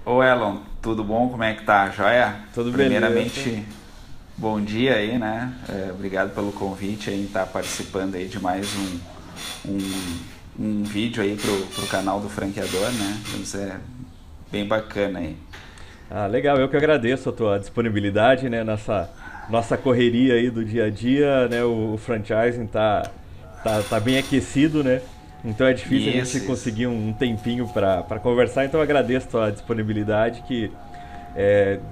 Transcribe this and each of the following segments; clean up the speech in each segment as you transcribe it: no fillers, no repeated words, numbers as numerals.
Ô Elon, tudo bom? Como é que tá? Joia? Tudo beleza? Primeiramente, bom dia aí, né? Obrigado pelo convite aí, estar participando aí de mais um vídeo aí pro canal do Franqueador, né? Então, isso é bem bacana aí. Ah, legal, eu que agradeço a tua disponibilidade, né, nessa nossa correria aí do dia a dia, né, o franchising tá bem aquecido, né, então é difícil a gente Isso. conseguir um tempinho para conversar, então eu agradeço a tua disponibilidade, que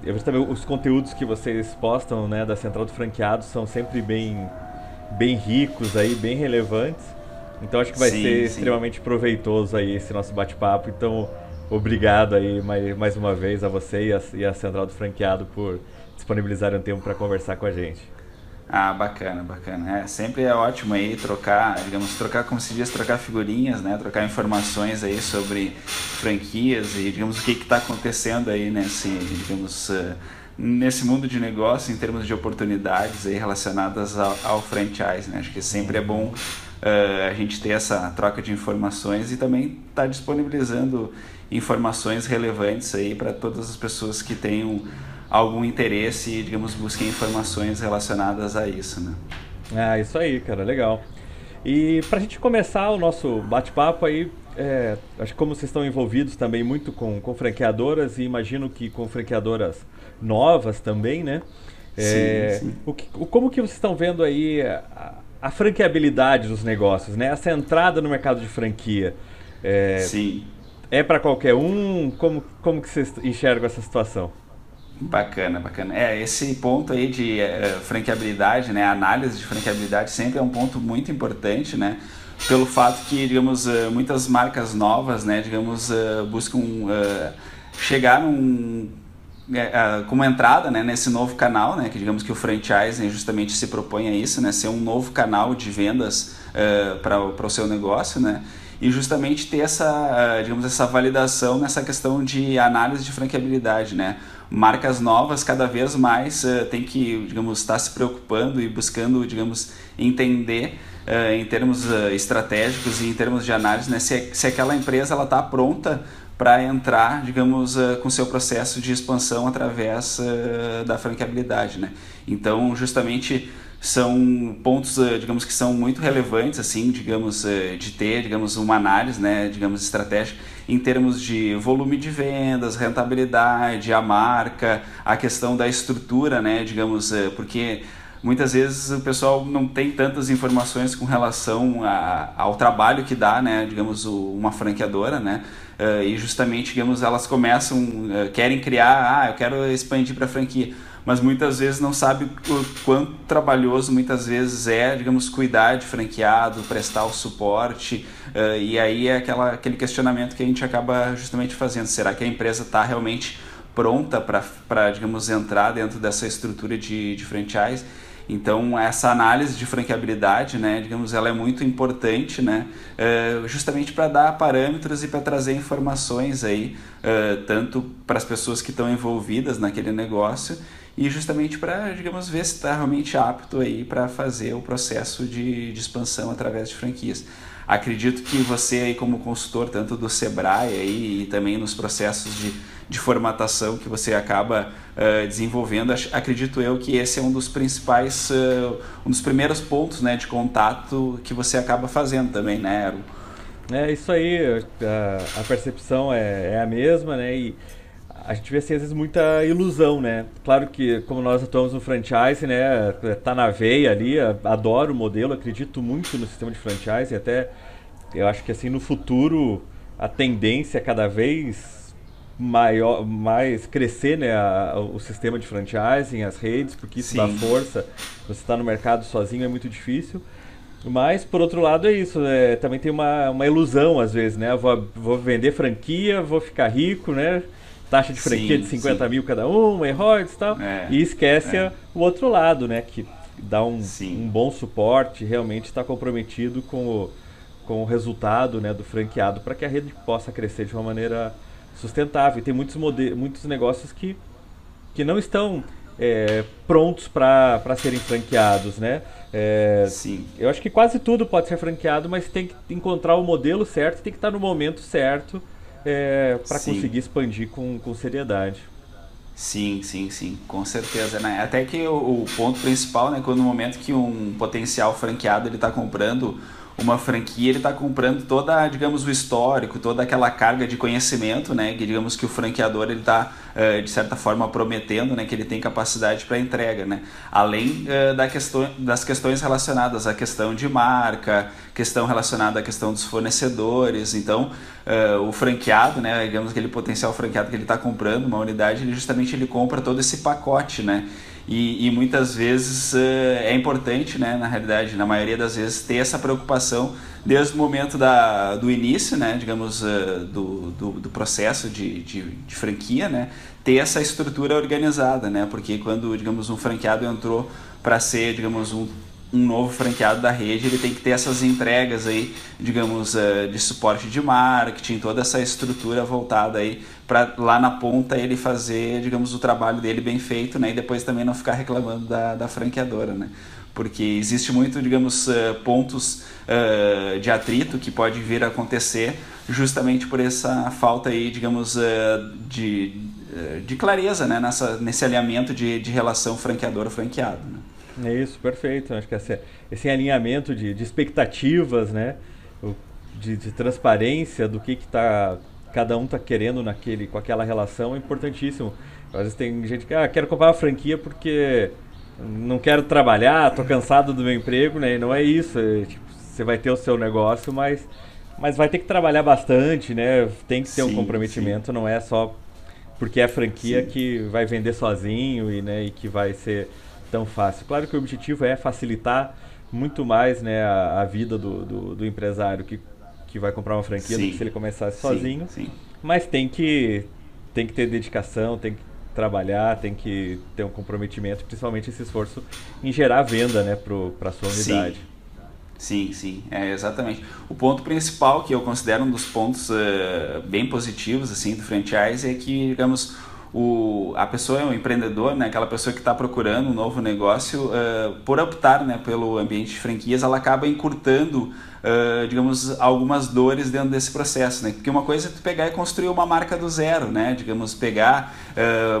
eu vejo também os conteúdos que vocês postam, né, da Central do Franqueado são sempre bem ricos aí, bem relevantes. Então acho que vai ser Sim, sim. extremamente proveitoso aí esse nosso bate-papo. Então, obrigado aí mais uma vez a você e a Central do Franqueado por disponibilizarem um tempo para conversar com a gente. Ah, bacana, bacana. Sempre é ótimo aí trocar, digamos, trocar, como se diz, trocar figurinhas, né? Trocar informações aí sobre franquias e, digamos, o que está acontecendo aí nesse mundo de negócio em termos de oportunidades aí relacionadas ao franchise, né? Acho que sempre é bom a gente ter essa troca de informações e também estar tá disponibilizando informações relevantes aí para todas as pessoas que tenham algum interesse e, digamos, busquem informações relacionadas a isso, né? Ah, isso aí, cara, legal. E pra gente começar o nosso bate-papo aí, acho que como vocês estão envolvidos também muito com franqueadoras e imagino que com franqueadoras novas também, né? Sim, sim. Como que vocês estão vendo aí a franqueabilidade dos negócios, né? Essa entrada no mercado de franquia. É, Sim. é para qualquer um? Como que vocês enxergam essa situação? Bacana, bacana. Esse ponto aí de franqueabilidade, né, a análise de franqueabilidade sempre é um ponto muito importante, né, pelo fato que, digamos, muitas marcas novas, né, digamos, buscam chegar como entrada, né, nesse novo canal, né, que digamos que o franchising justamente se propõe a isso, né, ser um novo canal de vendas para o seu negócio, né, e justamente ter essa, digamos, essa validação nessa questão de análise de franqueabilidade, né? Marcas novas cada vez mais tem que, digamos, estar se preocupando e buscando, digamos, entender em termos estratégicos e em termos de análise, né, se aquela empresa ela está pronta para entrar, digamos, com seu processo de expansão através da franqueabilidade, né? Então, justamente são pontos, digamos, que são muito relevantes, assim, digamos, de ter, digamos, uma análise, né, digamos, estratégica em termos de volume de vendas, rentabilidade, a marca, a questão da estrutura, né, digamos, porque muitas vezes o pessoal não tem tantas informações com relação ao trabalho que dá, né, digamos, uma franqueadora, né, e justamente, digamos, elas começam, querem criar, eu quero expandir para franquia, mas muitas vezes não sabe o quanto trabalhoso muitas vezes é, digamos, cuidar de franqueado, prestar o suporte, e aí é aquele questionamento que a gente acaba justamente fazendo, será que a empresa está realmente pronta para, digamos, entrar dentro dessa estrutura de franchise? Então, essa análise de franqueabilidade, né, digamos, ela é muito importante, né, justamente para dar parâmetros e para trazer informações aí, tanto para as pessoas que estão envolvidas naquele negócio e justamente para, digamos, ver se está realmente apto aí para fazer o processo de expansão através de franquias. Acredito que você aí como consultor, tanto do Sebrae aí, e também nos processos de formatação que você acaba desenvolvendo, acredito eu que esse é um dos principais, um dos primeiros pontos, né, de contato que você acaba fazendo também, né, Aaron? É isso aí, a percepção é a mesma, né? E a gente vê assim, às vezes muita ilusão, né? Claro que como nós atuamos no franchise, né, tá na veia ali, adoro o modelo, acredito muito no sistema de franchise, até eu acho que assim no futuro a tendência é cada vez maior, mais crescer, né, o sistema de franchising, as redes, porque isso dá Sim, força. Você está no mercado sozinho é muito difícil. Mas, por outro lado, é isso. Também tem uma ilusão, às vezes, né? Vou vender franquia, vou ficar rico, né? Taxa de franquia de sim, 50 sim. mil cada uma, e royalties e tal. É, E esquece é, o outro lado, né? Que dá um sim. bom suporte, realmente está comprometido com o resultado, né, do franqueado para que a rede possa crescer de uma maneira sustentável. E tem muitos negócios que não estão prontos para serem franqueados, né? É, Sim, eu acho que quase tudo pode ser franqueado, mas tem que encontrar o modelo certo, tem que estar no momento certo para Sim. conseguir expandir com seriedade. Sim, sim, sim, com certeza, né? Até que o ponto principal, né, quando no momento que um potencial franqueado ele está comprando uma franquia, ele está comprando toda, digamos, o histórico, toda aquela carga de conhecimento, né, que digamos que o franqueador ele está de certa forma prometendo, né, que ele tem capacidade para entrega, né? Além das questões relacionadas à questão de marca, questão relacionada à questão dos fornecedores, então o franqueado, né, digamos aquele potencial franqueado que ele está comprando uma unidade, ele justamente ele compra todo esse pacote, né? E muitas vezes é importante, né, na realidade, na maioria das vezes, ter essa preocupação desde o momento do início, né, digamos, do processo de franquia, né, ter essa estrutura organizada, né, porque quando, digamos, um franqueado entrou para ser, digamos, um novo franqueado da rede, ele tem que ter essas entregas aí, digamos, de suporte de marketing, toda essa estrutura voltada aí para lá na ponta ele fazer, digamos, o trabalho dele bem feito, né, e depois também não ficar reclamando da franqueadora, né, porque existe muito, digamos, pontos de atrito que pode vir a acontecer justamente por essa falta aí, digamos, de clareza, né, nesse alinhamento de relação franqueador-franqueado, né. É isso, perfeito. Acho que esse alinhamento de expectativas, né? De transparência do que cada um está querendo com aquela relação é importantíssimo. Às vezes tem gente que quero comprar uma franquia porque não quero trabalhar, estou cansado do meu emprego, né? E não é isso. Tipo, você vai ter o seu negócio, mas vai ter que trabalhar bastante, né? Tem que ter um Sim, sim, comprometimento, não é só porque é franquia sim, que vai vender sozinho e que vai ser tão fácil. Claro que o objetivo é facilitar muito mais, né, a vida do empresário que vai comprar uma franquia do que se sim, ele começasse sim, sozinho, sim, mas tem que ter dedicação, tem que trabalhar, tem que ter um comprometimento, principalmente esse esforço em gerar venda, né, para sua sim, unidade. sim, sim, exatamente. O ponto principal que eu considero um dos pontos bem positivos assim do franchise é que, digamos, a pessoa é um empreendedor, né, aquela pessoa que está procurando um novo negócio, por optar, né, pelo ambiente de franquias, ela acaba encurtando, digamos, algumas dores dentro desse processo, né? Porque uma coisa é tu pegar e construir uma marca do zero, né? Digamos, pegar,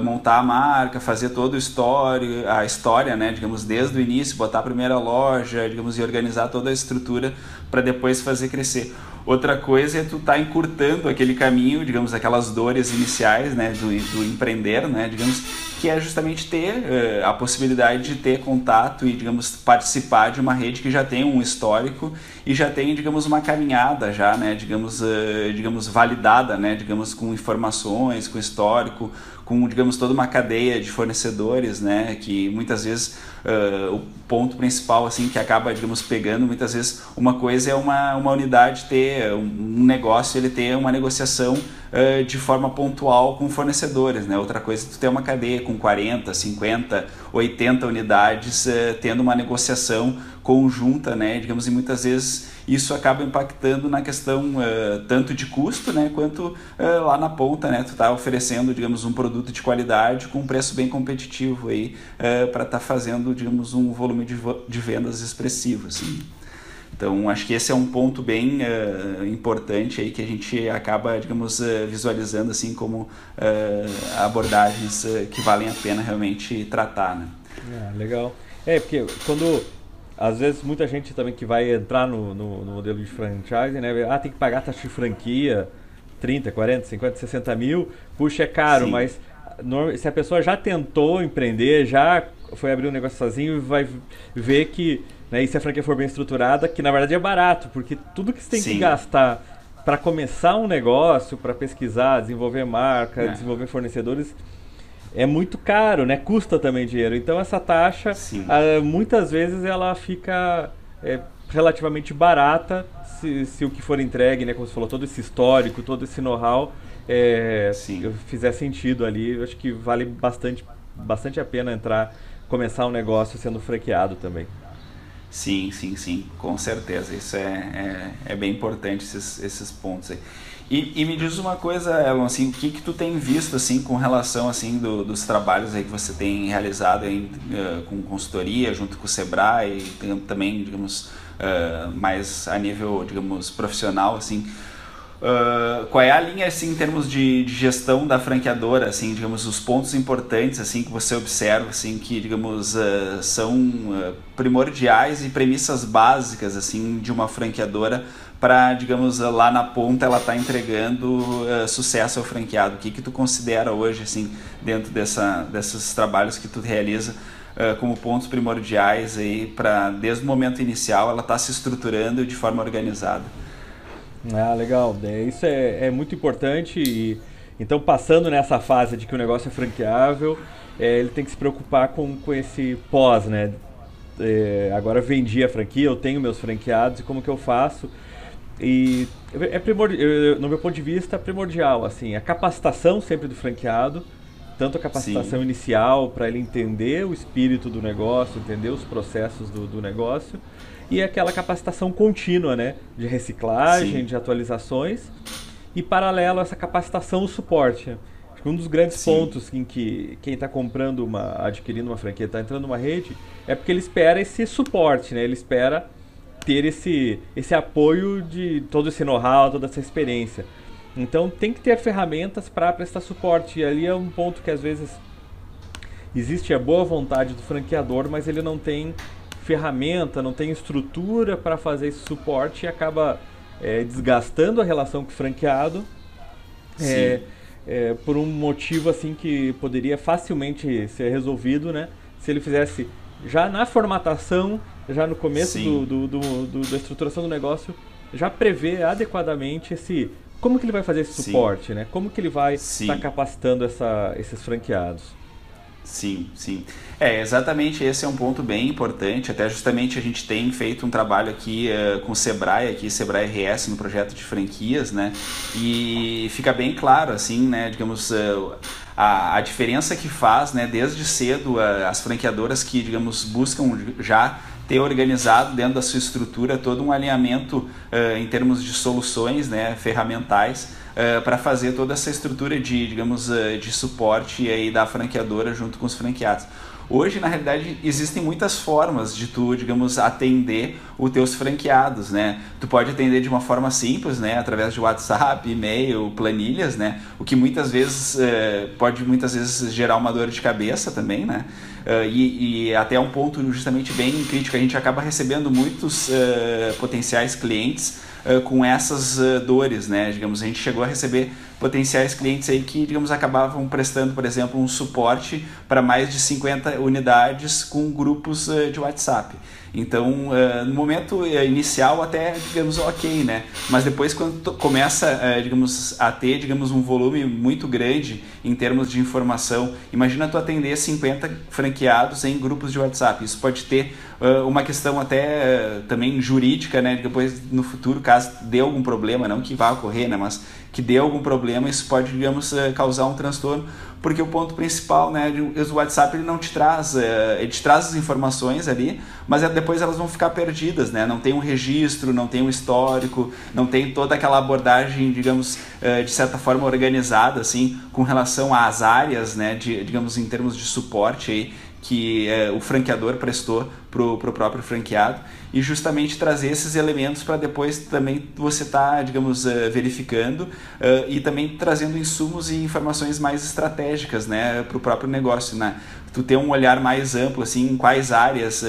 montar a marca, fazer todo a história, né? Digamos, desde o início, botar a primeira loja, digamos, e organizar toda a estrutura para depois fazer crescer. Outra coisa é tu tá encurtando aquele caminho, digamos, aquelas dores iniciais, né, do empreender, né, digamos, que é justamente ter a possibilidade de ter contato e, digamos, participar de uma rede que já tem um histórico e já tem, digamos, uma caminhada já, né, digamos validada, né, digamos, com informações, com histórico, com, digamos, toda uma cadeia de fornecedores, né, que muitas vezes o ponto principal, assim, que acaba, digamos, pegando, muitas vezes, uma coisa é uma unidade ter, um negócio, ele ter uma negociação de forma pontual com fornecedores, né, outra coisa é tu ter uma cadeia com 40, 50, 80 unidades tendo uma negociação conjunta, né, digamos, e muitas vezes isso acaba impactando na questão tanto de custo, né, quanto lá na ponta, né, tu está oferecendo, digamos, um produto de qualidade com um preço bem competitivo aí para estar fazendo, digamos, um volume de vendas expressivo, assim. Então, acho que esse é um ponto bem importante aí que a gente acaba, digamos, visualizando assim como abordagens que valem a pena realmente tratar, né? Legal. Porque quando às vezes muita gente também que vai entrar no modelo de franchise, né? Tem que pagar taxa de franquia, 30, 40, 50, 60 mil. Puxa, é caro, Sim, mas se a pessoa já tentou empreender, já foi abrir um negócio sozinho, vai ver que, né, e se a franquia for bem estruturada, que na verdade é barato, porque tudo que você tem que sim, gastar para começar um negócio, para pesquisar, desenvolver marca, né? desenvolver fornecedores, é muito caro, né? Custa também dinheiro. Então essa taxa, Sim, muitas vezes ela fica relativamente barata se o que for entregue, né? Como você falou, todo esse histórico, todo esse know-how sim. fizer sentido ali. Eu acho que vale bastante a pena começar um negócio sendo franqueado também. Sim, sim, sim, com certeza. Isso é bem importante, esses pontos aí. E me diz uma coisa, Elon, assim, o que tu tem visto assim com relação assim dos trabalhos aí que você tem realizado aí, com consultoria junto com o Sebrae e também, digamos, mais a nível, digamos, profissional, assim, qual é a linha assim, em termos de gestão da franqueadora, assim, digamos, os pontos importantes assim, que você observa assim, que digamos, são primordiais e premissas básicas assim, de uma franqueadora para, digamos, lá na ponta ela está entregando sucesso ao franqueado? O que tu considera hoje assim, dentro desses trabalhos que tu realiza como pontos primordiais aí para, desde o momento inicial, ela está se estruturando de forma organizada? Ah, legal. Isso é muito importante. Então, passando nessa fase de que o negócio é franqueável, ele tem que se preocupar com esse pós, né? Agora vendi a franquia, eu tenho meus franqueados e como que eu faço? E no meu ponto de vista, é primordial assim, a capacitação sempre do franqueado, tanto a capacitação Sim, inicial para ele entender o espírito do negócio, entender os processos do negócio, e aquela capacitação contínua, né, de reciclagem, sim, de atualizações, e paralelo a essa capacitação, o suporte. Acho que um dos grandes sim, pontos em que quem está adquirindo uma franquia, está entrando numa rede, é porque ele espera esse suporte, né, ele espera ter esse apoio de todo esse know-how, toda essa experiência. Então tem que ter ferramentas para prestar suporte. E ali é um ponto que às vezes existe a boa vontade do franqueador, mas ele não tem ferramenta, não tem estrutura para fazer esse suporte e acaba desgastando a relação com o franqueado é, sim, por um motivo assim que poderia facilmente ser resolvido, né? Se ele fizesse já na formatação, já no começo sim, da estruturação do negócio, já prever adequadamente como que ele vai fazer esse sim, suporte, né? Como que ele vai estar sim. capacitando esses franqueados. Sim, sim. Exatamente, esse é um ponto bem importante. Até justamente a gente tem feito um trabalho aqui com o Sebrae, aqui Sebrae RS, no projeto de franquias, né? E fica bem claro, assim, né? Digamos, a diferença que faz, né? Desde cedo, as franqueadoras que, digamos, buscam já ter organizado dentro da sua estrutura todo um alinhamento em termos de soluções, né, ferramentais, para fazer toda essa estrutura de, digamos, de suporte aí da franqueadora junto com os franqueados. Hoje, na realidade, existem muitas formas de tu, digamos, atender os teus franqueados, né? Tu pode atender de uma forma simples, né? Através de WhatsApp, e-mail, planilhas, né? O que muitas vezes pode gerar uma dor de cabeça também, né? E até um ponto justamente bem crítico, a gente acaba recebendo muitos potenciais clientes com essas dores, né? Digamos, a gente chegou a receber potenciais clientes aí que, digamos, acabavam prestando, por exemplo, um suporte para mais de 50 unidades com grupos de WhatsApp. Então, no momento inicial até, digamos, ok, né? Mas depois quando começa, digamos, a ter, digamos, um volume muito grande em termos de informação, imagina tu atender 50 franqueados em grupos de WhatsApp. Isso pode ter uma questão até também jurídica, né? Depois, no futuro, caso dê algum problema, não que vá ocorrer, né? Mas que dê algum problema, isso pode, digamos, causar um transtorno, porque o ponto principal, né, o WhatsApp ele não te traz, ele te traz as informações ali, mas depois elas vão ficar perdidas, né? Não tem um registro, não tem um histórico, não tem toda aquela abordagem, digamos, de certa forma organizada, assim, com relação às áreas, né, digamos, em termos de suporte aí, que o franqueador prestou para o próprio franqueado, e justamente trazer esses elementos para depois também você estar, digamos, verificando e também trazendo insumos e informações mais estratégicas, né, para o próprio negócio, né? Tu ter um olhar mais amplo, assim, em quais áreas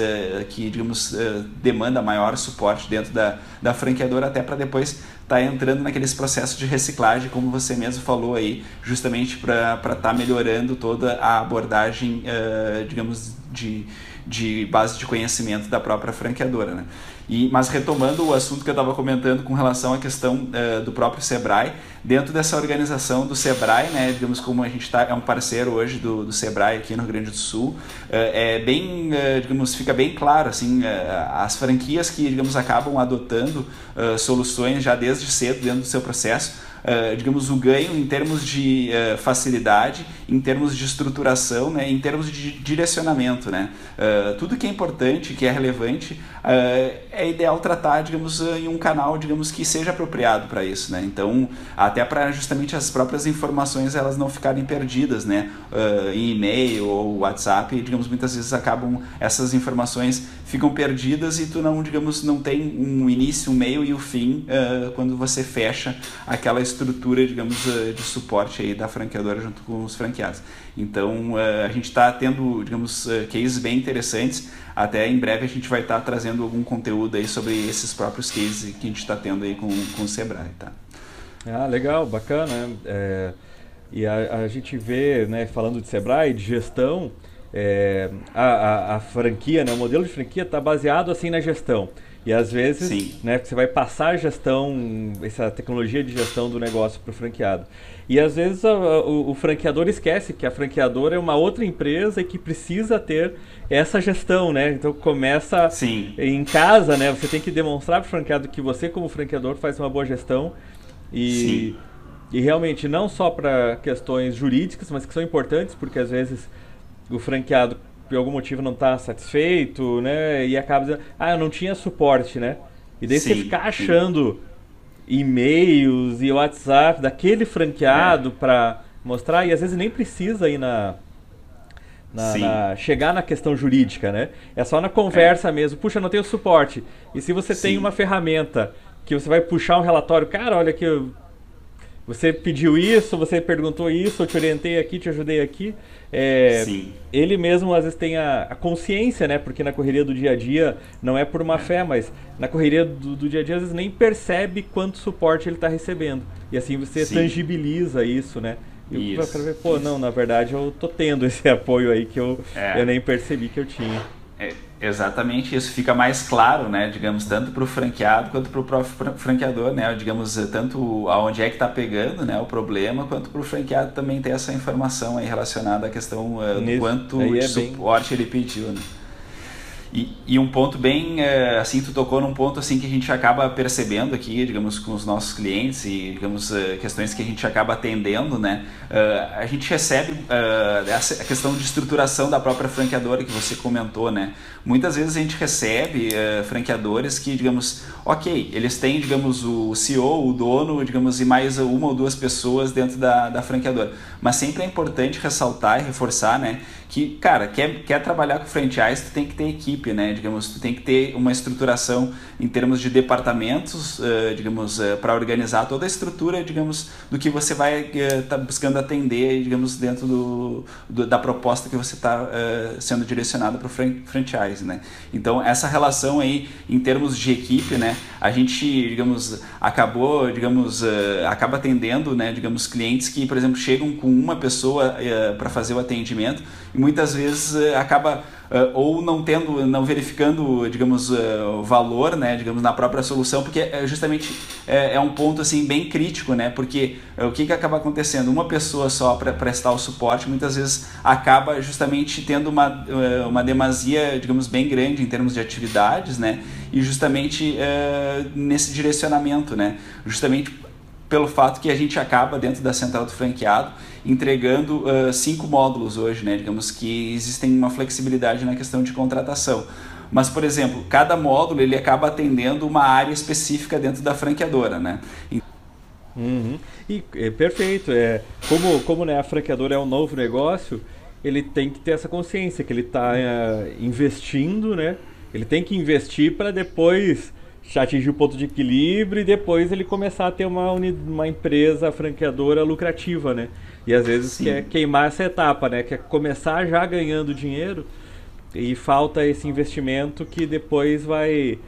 que, digamos, demanda maior suporte dentro da franqueadora, até para depois estar entrando naqueles processos de reciclagem, como você mesmo falou aí, justamente para estar melhorando toda a abordagem, digamos, de base de conhecimento da própria franqueadora, né? Mas retomando o assunto que eu estava comentando com relação à questão do próprio Sebrae, dentro dessa organização do Sebrae, né, digamos, como a gente é um parceiro hoje do Sebrae aqui no Rio Grande do Sul, digamos, fica bem claro, assim, as franquias que, digamos, acabam adotando soluções já desde cedo dentro do seu processo, digamos, o ganho em termos de facilidade em termos de estruturação, né, em termos de direcionamento, né. Tudo que é importante, que é relevante, é ideal tratar, digamos, em um canal, digamos, que seja apropriado para isso, né. Então, até para justamente as próprias informações elas não ficarem perdidas, né, em e-mail ou WhatsApp, digamos, muitas vezes essas informações ficam perdidas e tu não, digamos, não tem um início, um meio e o fim quando você fecha aquela estrutura, digamos, de suporte aí da franqueadora junto com os franqueados. Então, a gente está tendo, digamos, cases bem interessantes. Até em breve a gente vai estar trazendo algum conteúdo aí sobre esses próprios cases que a gente está tendo aí com o Sebrae, tá? Legal, bacana. E a gente vê, né, falando de Sebrae, de gestão, a franquia, né, o modelo de franquia está baseado assim na gestão. E às vezes, né, você vai passar a gestão, essa tecnologia de gestão do negócio para o franqueado. E às vezes o franqueador esquece que a franqueadora é uma outra empresa e que precisa ter essa gestão, né? Então começa em casa, né? Você tem que demonstrar para o franqueado que você, como franqueador, faz uma boa gestão. E realmente não só para questões jurídicas, mas que são importantes, porque às vezes o franqueado por algum motivo não está satisfeito, né? E acaba dizendo, eu não tinha suporte, né? E daí você ficar achando e-mails e WhatsApp daquele franqueado para mostrar, e às vezes nem precisa ir chegar na questão jurídica, né? É só na conversa mesmo. Puxa, não tenho suporte. E se você tem uma ferramenta que você vai puxar um relatório, cara, olha aqui, você pediu isso, você perguntou isso, eu te orientei aqui, te ajudei aqui. Ele mesmo às vezes tem a consciência, né? Porque na correria do dia a dia não é por má fé, mas na correria do dia a dia às vezes nem percebe quanto suporte ele está recebendo. E assim você tangibiliza isso, né? E eu quero ver, não, na verdade eu tô tendo esse apoio aí que eu nem percebi que eu tinha. Exatamente, isso fica mais claro, né, digamos, tanto para o franqueado quanto para o próprio franqueador, né, digamos, tanto aonde é que está pegando, né, o problema, quanto para o franqueado também ter essa informação aí relacionada à questão do quanto de suporte ele pediu, né. E um ponto bem, assim, tu tocou num ponto assim que a gente acaba percebendo aqui, digamos, com os nossos clientes e, digamos, questões que a gente acaba atendendo, né? A gente recebe a questão de estruturação da própria franqueadora que você comentou, né? Muitas vezes a gente recebe franqueadores que, digamos, eles têm, digamos, o CEO, o dono, digamos, e mais uma ou duas pessoas dentro da franqueadora. Mas sempre é importante ressaltar e reforçar, né? Que, cara, quer trabalhar com franchise, tu tem que ter equipe, né? Digamos, tu tem que ter uma estruturação em termos de departamentos, digamos, para organizar toda a estrutura, digamos, do que você vai estar buscando atender, digamos, dentro da proposta que você está sendo direcionado para o franchise, né? Então, essa relação aí, em termos de equipe, né? A gente, digamos, acaba atendendo, né? Digamos, clientes que, por exemplo, chegam com uma pessoa para fazer o atendimento e muitas vezes acaba ou não verificando, digamos, o valor, né, digamos, na própria solução, porque justamente é um ponto assim bem crítico, né, porque o que acaba acontecendo? Uma pessoa só para prestar o suporte muitas vezes acaba justamente tendo uma demasia, digamos, bem grande em termos de atividades, né, e justamente nesse direcionamento, né, justamente pelo fato que a gente acaba dentro da central do franqueado entregando 5 módulos hoje, né? Digamos que existem uma flexibilidade na questão de contratação. Mas, por exemplo, cada módulo ele acaba atendendo uma área específica dentro da franqueadora, né? E perfeito. Como né, a franqueadora é um novo negócio, ele tem que ter essa consciência que ele está investindo, né? Ele tem que investir para depois atingir o ponto de equilíbrio e depois ele começar a ter uma empresa franqueadora lucrativa, né? E às vezes quer queimar essa etapa, né? Quer começar já ganhando dinheiro e falta esse investimento que depois vai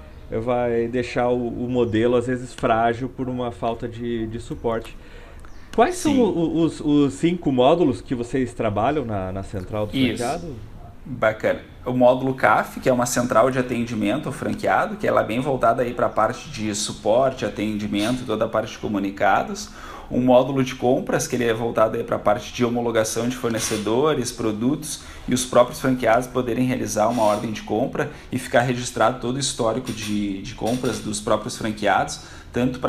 deixar o modelo às vezes frágil por uma falta de suporte. Quais são os 5 módulos que vocês trabalham na central do franqueado? Bacana. O módulo CAF, que é uma central de atendimento ao franqueado, que ela é bem voltada aí para a parte de suporte, atendimento e toda a parte de comunicados. Um módulo de compras, que ele é voltado aí para a parte de homologação de fornecedores, produtos e os próprios franqueados poderem realizar uma ordem de compra e ficar registrado todo o histórico de compras dos próprios franqueados. tanto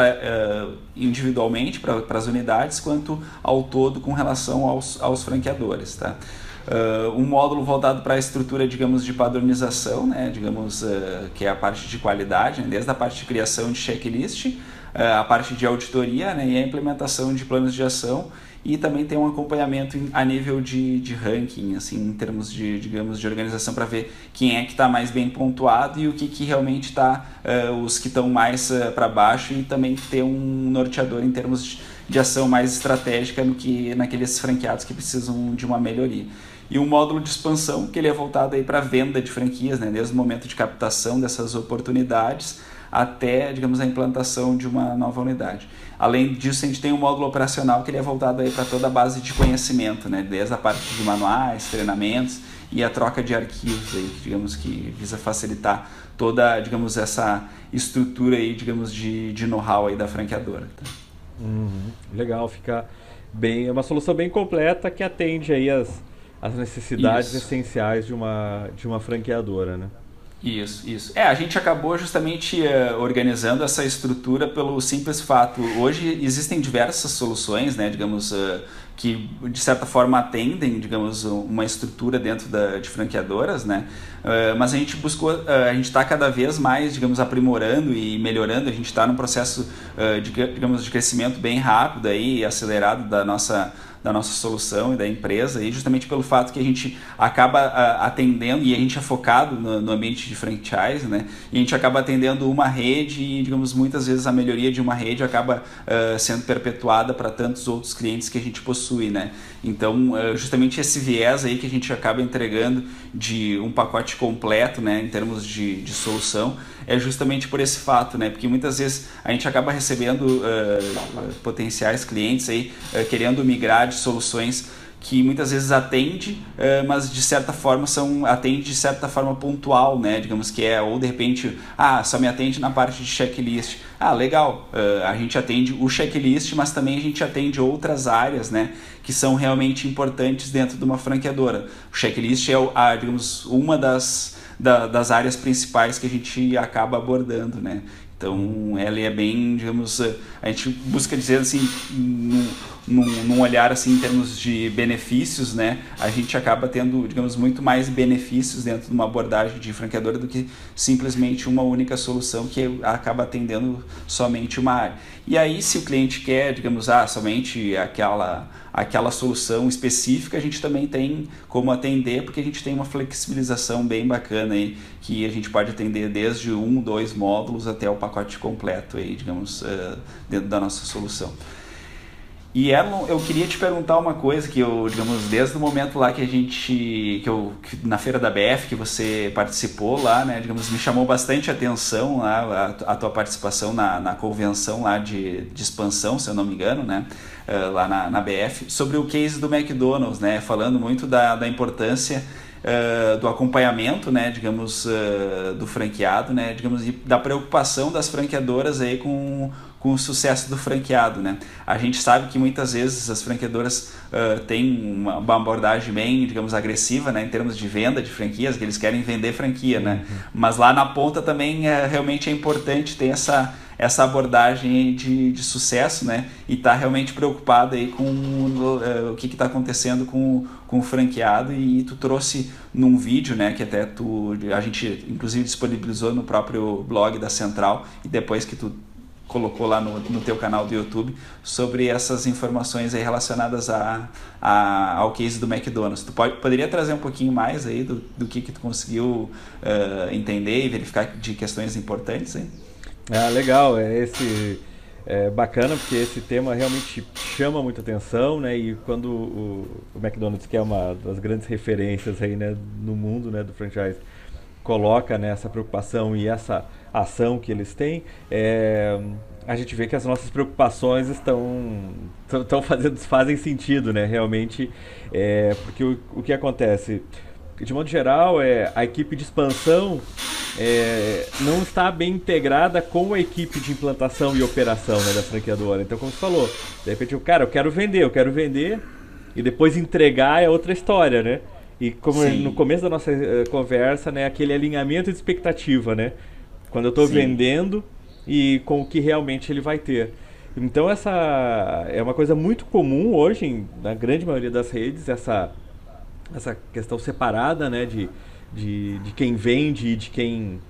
individualmente para as unidades, quanto ao todo com relação aos franqueadores, tá? Um módulo voltado para a estrutura, digamos, de padronização, né, digamos, que é a parte de qualidade, né, desde a parte de criação de checklist, a parte de auditoria, né, e a implementação de planos de ação, e também tem um acompanhamento a nível de ranking, assim, em termos de, digamos, de organização, para ver quem é que está mais bem pontuado e o que realmente está, os que estão mais para baixo, e também ter um norteador em termos de ação mais estratégica naqueles franqueados que precisam de uma melhoria. E um módulo de expansão, que ele é voltado para a venda de franquias, né, desde o momento de captação dessas oportunidades até, digamos, a implantação de uma nova unidade. Além disso, a gente tem um módulo operacional que ele é voltado para toda a base de conhecimento, né, desde a parte de manuais, treinamentos e a troca de arquivos, aí, digamos, que visa facilitar toda, digamos, essa estrutura aí, digamos, de know-how aí da franqueadora. Tá? Legal, fica bem, é uma solução bem completa que atende aí as necessidades essenciais de uma franqueadora, né? Isso. A gente acabou justamente organizando essa estrutura pelo simples fato. Hoje existem diversas soluções, né, digamos, que de certa forma atendem, digamos, uma estrutura dentro de franqueadoras, né? Mas a gente buscou, a gente está cada vez mais, digamos, aprimorando e melhorando. A gente está num processo digamos, de crescimento bem rápido aí, acelerado da nossa solução e da empresa, e justamente pelo fato que a gente acaba atendendo, e a gente é focado no ambiente de franchise, né? E a gente acaba atendendo uma rede e, digamos, muitas vezes a melhoria de uma rede acaba sendo perpetuada para tantos outros clientes que a gente possui, né? Então, justamente esse viés aí que a gente acaba entregando de um pacote completo, né, em termos de solução, é justamente por esse fato, né? Porque muitas vezes a gente acaba recebendo potenciais clientes aí querendo migrar de soluções que muitas vezes atende, mas de certa forma atende de certa forma pontual, né? Digamos que ou de repente, só me atende na parte de checklist. Legal, a gente atende o checklist, mas também a gente atende outras áreas, né, que são realmente importantes dentro de uma franqueadora. O checklist é, digamos, uma das áreas principais que a gente acaba abordando, né? Então, ela é bem, digamos, a gente busca dizer assim, num olhar assim, em termos de benefícios, né, a gente acaba tendo, digamos, muito mais benefícios dentro de uma abordagem de franqueadora do que simplesmente uma única solução que acaba atendendo somente uma área. E aí, se o cliente quer, digamos, somente aquela solução específica, a gente também tem como atender, porque a gente tem uma flexibilização bem bacana aí, que a gente pode atender desde 1, 2 módulos até o pacote completo aí, digamos, dentro da nossa solução. E Erlon, eu queria te perguntar uma coisa que eu, digamos, desde o momento lá na feira da BF que você participou lá, né, digamos, me chamou bastante a atenção lá, a tua participação na convenção lá de expansão, se eu não me engano, né, lá na BF, sobre o case do McDonald's, né, falando muito da importância do acompanhamento, né, digamos, do franqueado, né, digamos, e da preocupação das franqueadoras aí com o sucesso do franqueado, né? A gente sabe que muitas vezes as franqueadoras têm uma abordagem bem, digamos, agressiva, né, em termos de venda de franquias, que eles querem vender franquia, né? Mas lá na ponta também realmente é importante ter essa abordagem de sucesso, né? E estar realmente preocupado aí com o que está acontecendo com o franqueado. E tu trouxe num vídeo, né, que até a gente inclusive disponibilizou no próprio blog da Central, e depois que tu colocou lá no teu canal do YouTube, sobre essas informações aí relacionadas ao case do McDonald's. Tu poderia trazer um pouquinho mais aí do que tu conseguiu entender e verificar de questões importantes aí? Legal, é bacana, porque esse tema realmente chama muita atenção, né? E quando o McDonald's, que é uma das grandes referências aí, né, no mundo, né, do franchise, coloca, né, essa preocupação e essa ação que eles têm, a gente vê que as nossas preocupações fazem sentido, né? Realmente, porque o que acontece? De modo geral, a equipe de expansão não está bem integrada com a equipe de implantação e operação, né, da franqueadora. Então, como você falou, de repente, eu quero vender, e depois entregar é outra história, né? E como no começo da nossa conversa, né, aquele alinhamento de expectativa, né? Quando eu estou vendendo e com o que realmente ele vai ter. Então essa é uma coisa muito comum hoje na grande maioria das redes, essa questão separada, né, de quem vende e de quem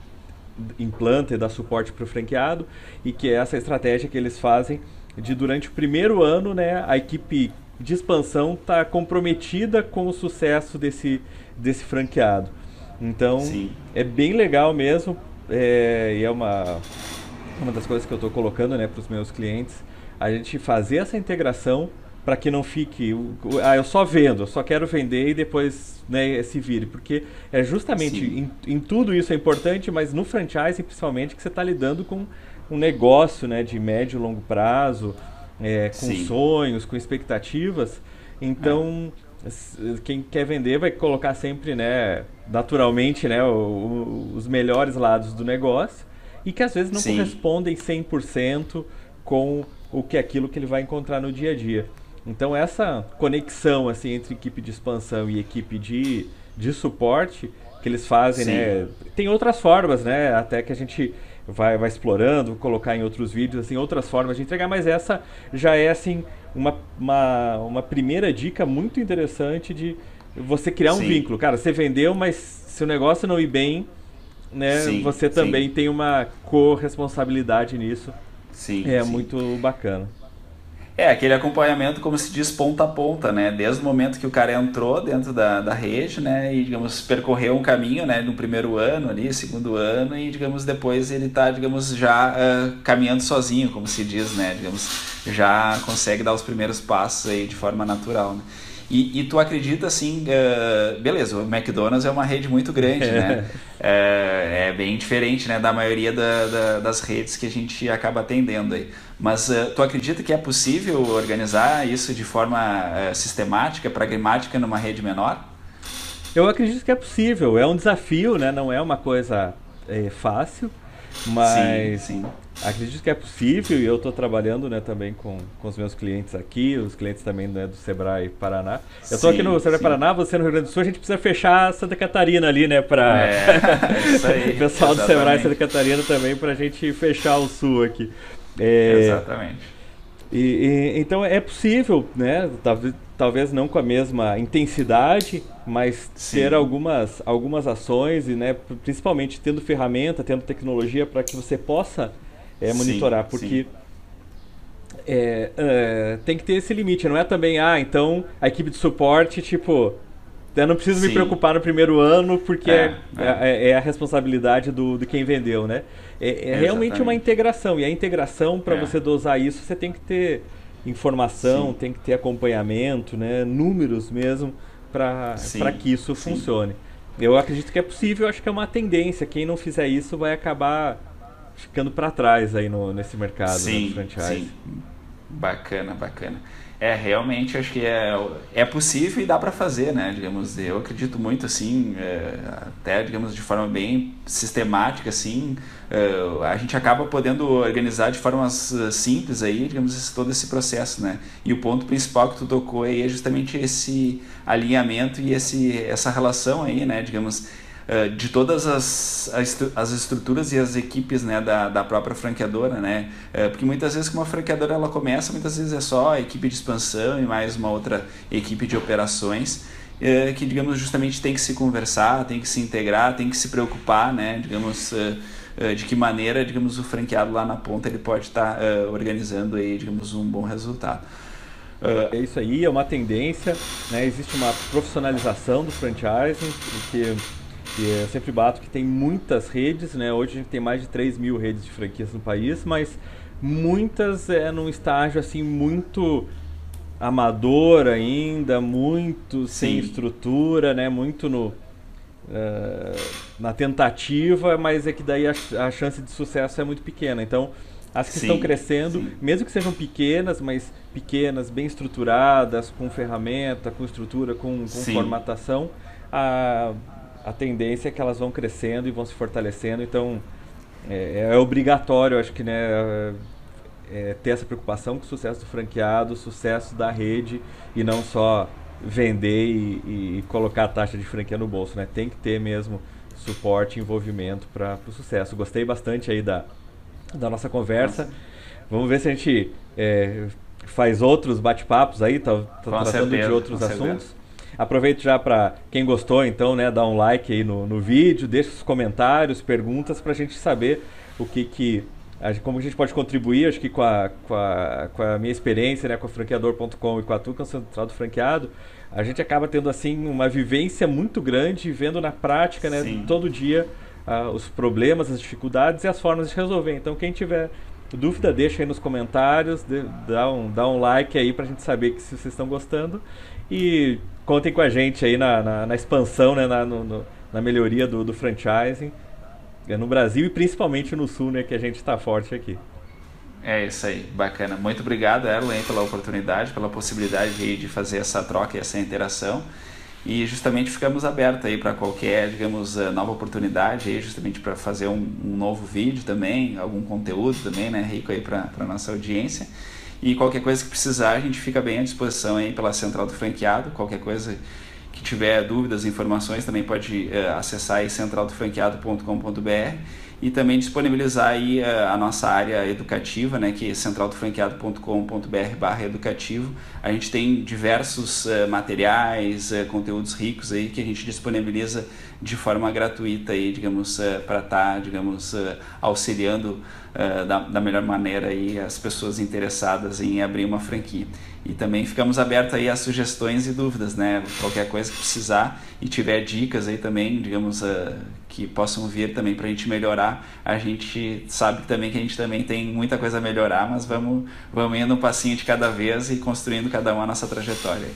implanta e dá suporte para o franqueado, e que é essa estratégia que eles fazem de durante o primeiro ano, né, a equipe de expansão está comprometida com o sucesso desse franqueado. Então Sim. é bem legal mesmo, e é uma das coisas que eu estou colocando, né, para os meus clientes, a gente fazer essa integração para que não fique, eu só vendo, eu só quero vender e depois, né, se vire, porque é justamente em tudo isso é importante, mas no franchising principalmente, que você está lidando com um negócio, né, de médio e longo prazo, com Sim. sonhos, com expectativas. Então quem quer vender vai colocar sempre, né, naturalmente, né, os melhores lados do negócio, e que às vezes não Sim. correspondem 100% com aquilo que ele vai encontrar no dia a dia. Então essa conexão assim entre equipe de expansão e equipe de suporte que eles fazem, Sim. né? Tem outras formas, né? Até que a gente vai explorando, colocar em outros vídeos, assim, outras formas de entregar, mas essa já é assim uma primeira dica muito interessante de você criar um Sim. vínculo. Cara, você vendeu, mas se o negócio não ir bem, né? Sim. Você também tem uma corresponsabilidade nisso. Sim. É Sim. muito bacana. Aquele acompanhamento, como se diz, ponta a ponta, né? Desde o momento que o cara entrou dentro da rede, né? E, digamos, percorreu um caminho, né? No primeiro ano ali, segundo ano, e, digamos, depois ele tá, digamos, já caminhando sozinho, como se diz, né? Digamos, já consegue dar os primeiros passos aí de forma natural, né? E tu acredita, assim, beleza, o McDonald's é uma rede muito grande, né? É bem diferente, né, da maioria das redes que a gente acaba atendendo aí. Mas tu acredita que é possível organizar isso de forma sistemática, pragmática numa rede menor? Eu acredito que é possível, é um desafio, né? Não é uma coisa fácil, Sim, mas sim. acredito que é possível, e eu estou trabalhando, né, também com os meus clientes aqui, os clientes também, né, do Sebrae Paraná. Eu estou aqui no Sim, Sebrae sim. Paraná, você no Rio Grande do Sul, a gente precisa fechar Santa Catarina ali, né, para É isso aí, o pessoal do Sebrae Santa exatamente. Catarina também, para a gente fechar o Sul aqui. Exatamente. Então é possível, né? Talvez não com a mesma intensidade, mas ter Sim, algumas ações e, né, principalmente tendo ferramenta, tendo tecnologia para que você possa sim, monitorar, sim. porque tem que ter esse limite, não é também, então a equipe de suporte, tipo, eu não preciso me Sim. preocupar no primeiro ano porque É, é, é a responsabilidade do quem vendeu, né? É realmente uma exatamente. integração, e a integração, para É, você dosar isso, você tem que ter informação, sim, tem que ter acompanhamento, né? Números mesmo, para sim, que isso sim. funcione. Eu acredito que é possível, acho que é uma tendência. Quem não fizer isso vai acabar ficando para trás aí nesse mercado, né, do Sim, franchise. sim. Bacana, bacana. Realmente acho que é possível e dá para fazer, né? Digamos, eu acredito muito assim, até digamos de forma bem sistemática assim, a gente acaba podendo organizar de formas simples aí, digamos, todo esse processo, né? E o ponto principal que tu tocou aí é justamente esse alinhamento e essa relação aí, né? Digamos, de todas as estruturas e as equipes, né, da própria franqueadora, né, porque muitas vezes que uma franqueadora ela começa, muitas vezes é só a equipe de expansão e mais uma outra equipe de operações, que, digamos, justamente tem que se conversar, tem que se integrar, tem que se preocupar, né, digamos, de que maneira, digamos, o franqueado lá na ponta ele pode estar organizando aí, digamos, um bom resultado. É isso aí, é uma tendência, né? Existe uma profissionalização do franchising, que eu sempre bato que tem muitas redes, né? Hoje a gente tem mais de 3.000 redes de franquias no país, mas muitas num estágio assim muito amador ainda, muito sem Sim, estrutura, né? Muito eh, na tentativa, mas é que daí a chance de sucesso é muito pequena. Então, as que estão sim, crescendo, sim, mesmo que sejam pequenas, mas pequenas, bem estruturadas, com ferramenta, com estrutura, com sim, formatação, a, a tendência é que elas vão crescendo e vão se fortalecendo. Então, é obrigatório, acho que, né, ter essa preocupação com o sucesso do franqueado, o sucesso da rede, e não só vender e colocar a taxa de franquia no bolso, né? Tem que ter mesmo suporte e envolvimento para o sucesso. Gostei bastante aí da nossa conversa. Com, Vamos ver se a gente faz outros bate-papos aí, tá com tratando de certeza, outros com assuntos. certeza. Aproveito já para quem gostou, então, né, dar um like aí no vídeo, deixa os comentários, perguntas para a gente saber o como a gente pode contribuir. Acho que com a minha experiência, né, com a franqueador.com e com a tua Central do Franqueado, a gente acaba tendo assim uma vivência muito grande, vendo na prática, né, Sim. todo dia os problemas, as dificuldades e as formas de resolver. Então, quem tiver dúvida, deixa aí nos comentários, dá um like aí pra gente saber que se vocês estão gostando. E contem com a gente aí na expansão, né, na melhoria do franchising no Brasil e principalmente no Sul, né, que a gente está forte aqui. É isso aí, bacana. Muito obrigado, Erlen, pela oportunidade, pela possibilidade aí de fazer essa troca e essa interação. E justamente ficamos abertos aí para qualquer, digamos, nova oportunidade aí, justamente para fazer um novo vídeo também, algum conteúdo também, né, rico aí para a nossa audiência. E qualquer coisa que precisar, a gente fica bem à disposição aí pela Central do Franqueado. Qualquer coisa que tiver dúvidas, informações, também pode acessar aí centraldofranqueado.com.br e também disponibilizar aí a nossa área educativa, né, que é centraldofranqueado.com.br/educativo. A gente tem diversos materiais, conteúdos ricos aí que a gente disponibiliza de forma gratuita aí, digamos, para estar, digamos, auxiliando da melhor maneira aí as pessoas interessadas em abrir uma franquia. E também ficamos abertos aí a sugestões e dúvidas, né? Qualquer coisa que precisar e tiver dicas aí também, digamos, que possam vir também para a gente melhorar. A gente sabe também que a gente também tem muita coisa a melhorar, mas vamos indo um passinho de cada vez e construindo cada um a nossa trajetória.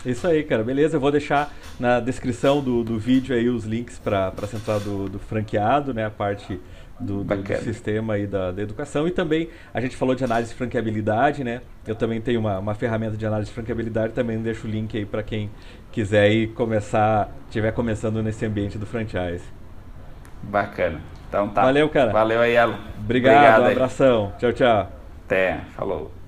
Isso aí, cara. Beleza, eu vou deixar na descrição do vídeo aí os links para a Central do Franqueado, né? A parte do sistema e da educação. E também a gente falou de análise de franqueabilidade, né? Eu também tenho uma ferramenta de análise de franqueabilidade, também deixo o link aí para quem quiser aí estiver começando nesse ambiente do franchise. Bacana. Então tá. Valeu, cara. Valeu aí, Elo. Obrigado, um abração. Tchau, tchau. Até, falou.